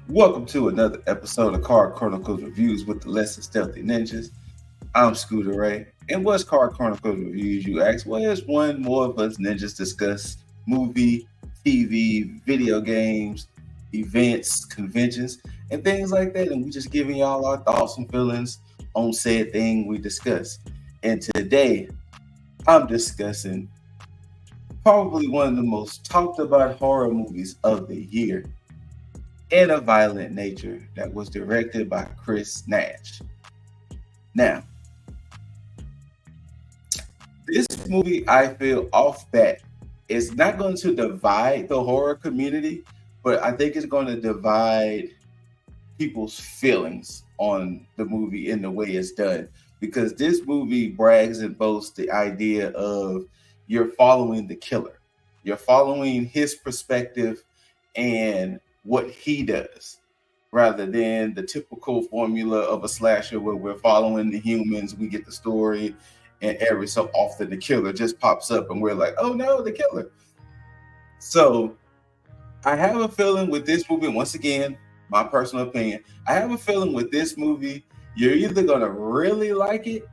Welcome to another episode of Card Chronicles Reviews with the Less Than Stealthy Ninjas. I'm Scooter Ray. And what's Card Chronicles Reviews, you ask? Well, it's one more of us ninjas discuss movie, TV, video games, events, conventions, and things like that. And we just giving y'all our thoughts and feelings on said thing we discuss. And today, I'm discussing probably one of the most talked about horror movies of the year, and a violent nature, that was directed by Chris Nash. Now, this movie, I feel off bat, is not going to divide the horror community, but I think it's going to divide people's feelings on the movie in the way it's done. Because this movie brags and boasts the idea of you're following the killer, you're following his perspective and what he does, rather than the typical formula of a slasher where we're following the humans, we get the story, and every so often the killer just pops up and we're like, oh no, the killer. So I have a feeling with this movie, once again, my personal opinion, I have a feeling with this movie, you're either going to really like it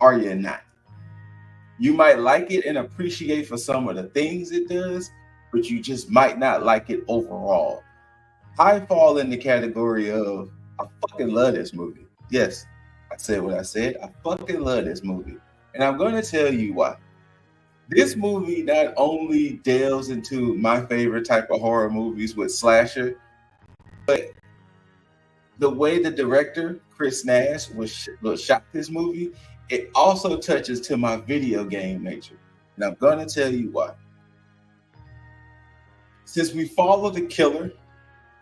or you're not. You might like it and appreciate for some of the things it does, but you just might not like it overall. I fall in the category of I fucking love this movie. Yes, I said what I said. I fucking love this movie. And I'm going to tell you why. This movie not only delves into my favorite type of horror movies with slasher, but the way the director, Chris Nash, was shot this movie, it also touches to my video game nature. And I'm going to tell you why. Since we follow the killer,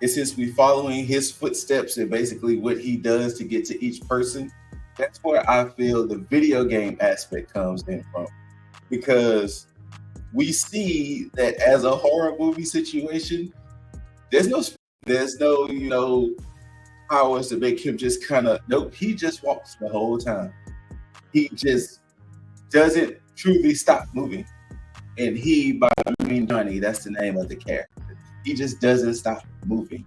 and since we're following his footsteps and basically what he does to get to each person, that's where I feel the video game aspect comes in from. Because we see that as a horror movie situation, there's no powers to make him just kind of, nope, he just walks the whole time. He just doesn't truly stop moving. And Johnny, that's the name of the character. He just doesn't stop moving.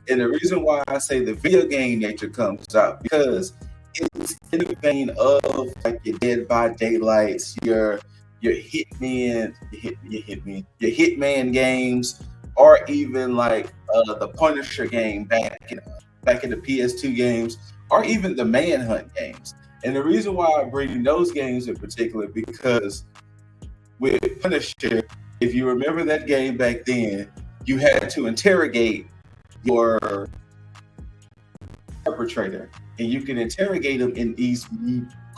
And the reason why I say the video game nature comes out, because it's in the vein of like your Dead by Daylights, your Hitman games, or even like the Punisher game back in the PS2 games, or even the Manhunt games. And the reason why I bring those games in particular, because with Punisher, if you remember that game back then, you had to interrogate your perpetrator, and you can interrogate them in these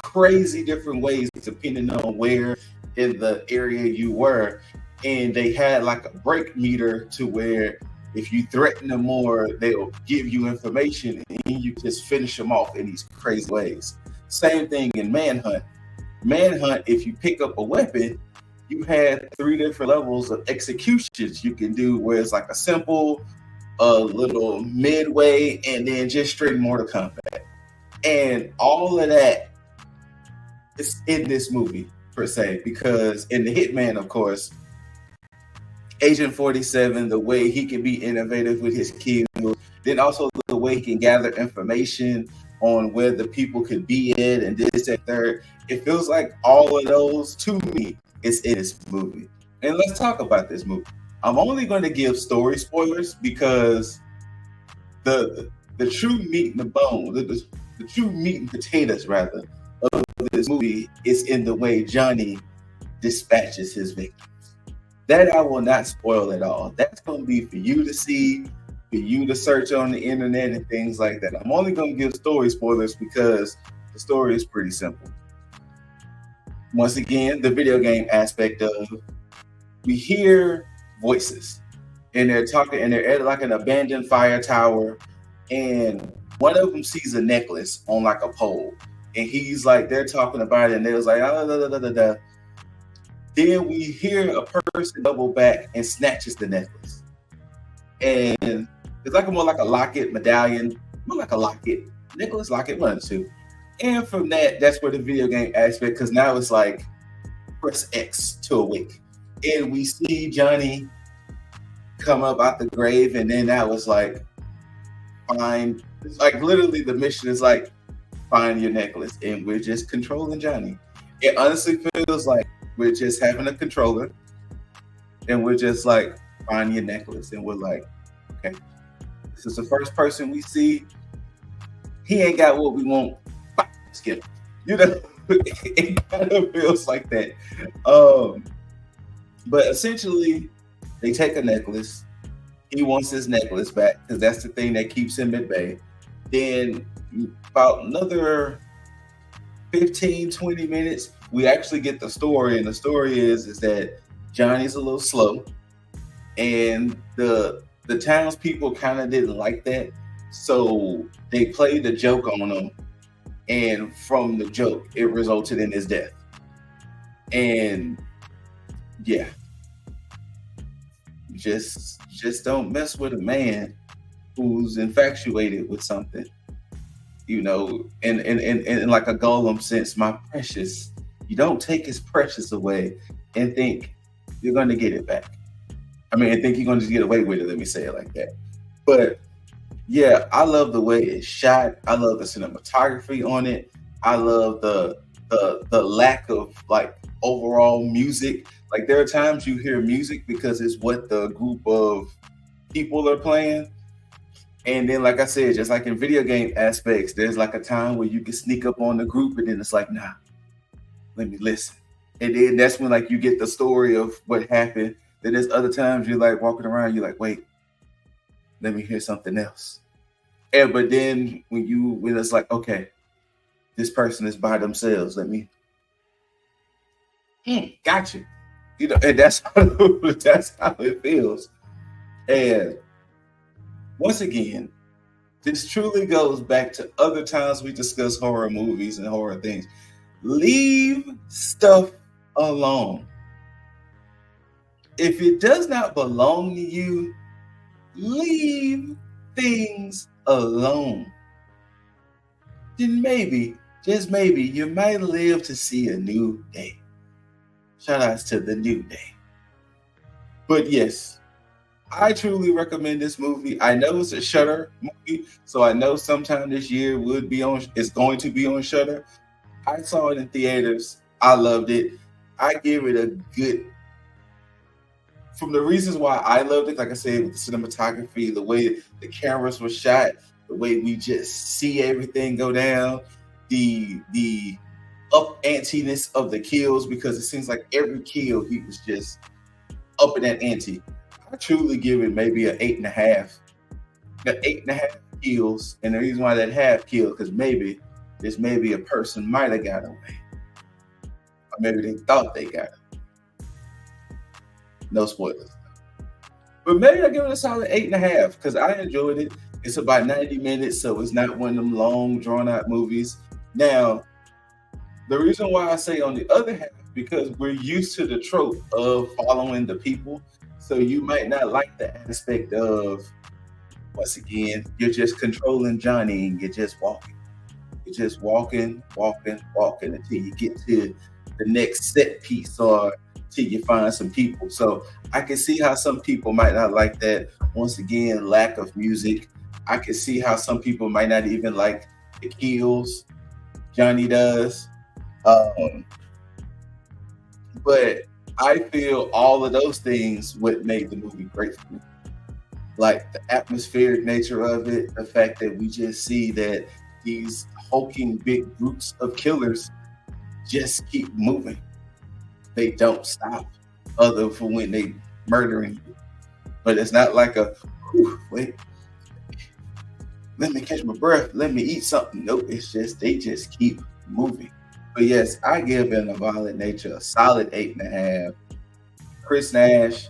crazy different ways depending on where in the area you were. And they had like a break meter to where if you threaten them more, they'll give you information and you just finish them off in these crazy ways. Same thing in Manhunt. Manhunt, if you pick up a weapon, you had 3 different levels of executions you can do, where it's like a simple, a little midway, and then just straight Mortal Kombat. And all of that is in this movie, per se, because in the Hitman, of course, Agent 47, the way he can be innovative with his kills, then also the way he can gather information on where the people could be in, and this and third. It feels like all of those, to me, is in this movie. And let's talk about this movie. I'm only going to give story spoilers because the true meat and the bone, the true meat and potatoes rather of this movie is in the way Johnny dispatches his victims. That I will not spoil at all. That's going to be for you to see, for you to search on the internet and things like that. I'm only going to give story spoilers because the story is pretty simple. Once again, the video game aspect of, we hear voices and they're talking and they're at like an abandoned fire tower, and one of them sees a necklace on like a pole, and he's like, they're talking about it, and they was like, da, da, da, da, da. Then we hear a person double back and snatches the necklace, and it's like more like a locket, medallion, more like a locket, necklace, locket, one or two. And from that, that's where the video game aspect, because now it's like press X to awake. And we see Johnny come up out the grave, and then that was like, find, like literally the mission is like find your necklace, and we're just controlling Johnny. It honestly feels like we're just having a controller, and we're just like find your necklace, and we're like, okay, this is the first person we see. He ain't got what we want. Skip, you know, it kind of feels like that. But essentially, they take a necklace. He wants his necklace back because that's the thing that keeps him at bay. Then about another 15, 20 minutes, we actually get the story. And the story is that Johnny's a little slow. And the townspeople kind of didn't like that. So they played a joke on him. And from the joke, it resulted in his death. And yeah. Just don't mess with a man who's infatuated with something, you know, and like a golem sense, my precious. You don't take his precious away and think you're going to get it back. I mean, I think you're going to get away with it. Let me say it like that. But yeah, I love the way it's shot. I love the cinematography on it. I love the lack of like overall music. Like there are times you hear music because it's what the group of people are playing. And then, like I said, just like in video game aspects, there's like a time where you can sneak up on the group and then it's like, nah, let me listen. And then that's when like you get the story of what happened. Then there's other times you're like walking around, you're like, wait, let me hear something else. And but then when it's like, okay, this person is by themselves, let me gotcha. You know, and that's how it feels. And once again, this truly goes back to other times we discuss horror movies and horror things. Leave stuff alone. If it does not belong to you, leave things alone. Then maybe, just maybe, you might live to see a new day. Shout outs to the new day. But yes, I truly recommend this movie. I know it's a Shudder movie, so I know sometime this year it's going to be on Shudder. I saw it in theaters. I loved it. I give it a good. From the reasons why I loved it, like I said, with the cinematography, the way the cameras were shot, the way we just see everything go down, the up antiness of the kills, because it seems like every kill he was just up in that ante. I truly give it maybe an 8.5. The 8.5 kills, and the reason why that half kill, because maybe a person might have got away, or maybe they thought they got it. No spoilers, but maybe I give it a solid 8.5 because I enjoyed it. It's about 90 minutes, so it's not one of them long, drawn out movies. Now, the reason why I say on the other half, because we're used to the trope of following the people. So you might not like the aspect of, once again, you're just controlling Johnny and you're just walking. You're just walking until you get to the next set piece or till you find some people. So I can see how some people might not like that. Once again, lack of music. I can see how some people might not even like the kills Johnny does. But I feel all of those things would make the movie great for me. Like the atmospheric nature of it, the fact that we just see that these hulking big groups of killers just keep moving. They don't stop, other for when they murdering you. But it's not like wait, let me catch my breath, let me eat something. Nope, it's just they just keep moving. But yes, I give In a Violent Nature a solid 8.5. Chris Nash,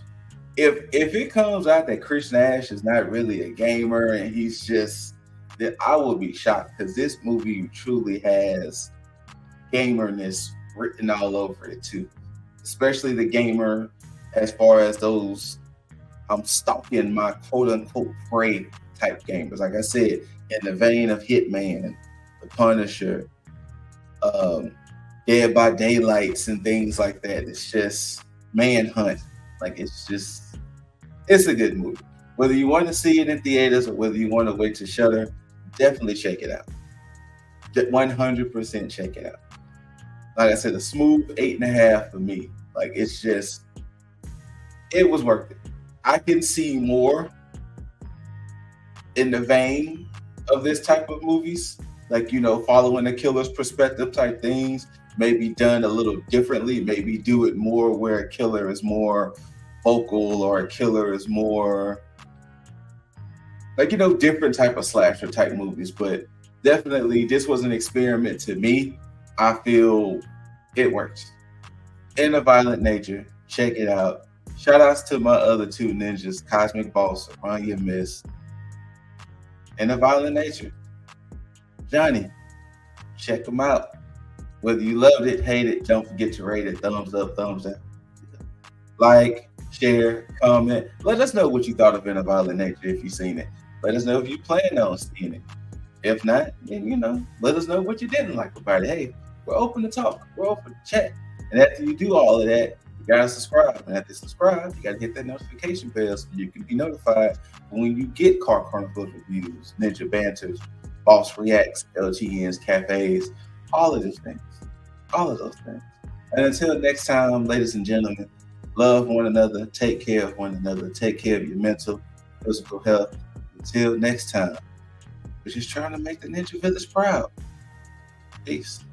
if it comes out that Chris Nash is not really a gamer and he's just, then I will be shocked, because this movie truly has gamerness written all over it too. Especially the gamer, as far as those I'm stalking my quote unquote prey type gamers. Like I said, in the vein of Hitman, The Punisher, Dead by Daylights and things like that. It's just Manhunt. Like it's a good movie. Whether you want to see it in theaters or whether you want to wait to Shudder, definitely check it out. 100% check it out. Like I said, a smooth 8.5 for me. Like it's just, it was worth it. I can see more in the vein of this type of movies, like, you know, following the killer's perspective type things, maybe done a little differently, maybe do it more where a killer is more vocal or a killer is more like, you know, different type of slasher type movies. But definitely this was an experiment to me. I feel it works. In a Violent Nature, check it out. Shout outs to my other two ninjas, Cosmic Boss, Ranya Miss, and A Violent Nature. Johnny, check them out. Whether you loved it, hate it, don't forget to rate it. Thumbs up, thumbs down. Like, share, comment. Let us know what you thought of In a Violent Nature if you've seen it. Let us know if you plan on seeing it. If not, then, you know, let us know what you didn't like about it. Hey, we're open to talk. We're open to chat. And after you do all of that, you gotta subscribe. And after subscribe, you gotta hit that notification bell so you can be notified when you get Car Chronicles reviews, Ninja Banters, Boss Reacts, LGNs, cafes, all of those things. All of those things. And until next time, ladies and gentlemen, love one another, take care of one another, take care of your mental, physical health. Until next time, we're just trying to make the Ninja Village proud. Peace.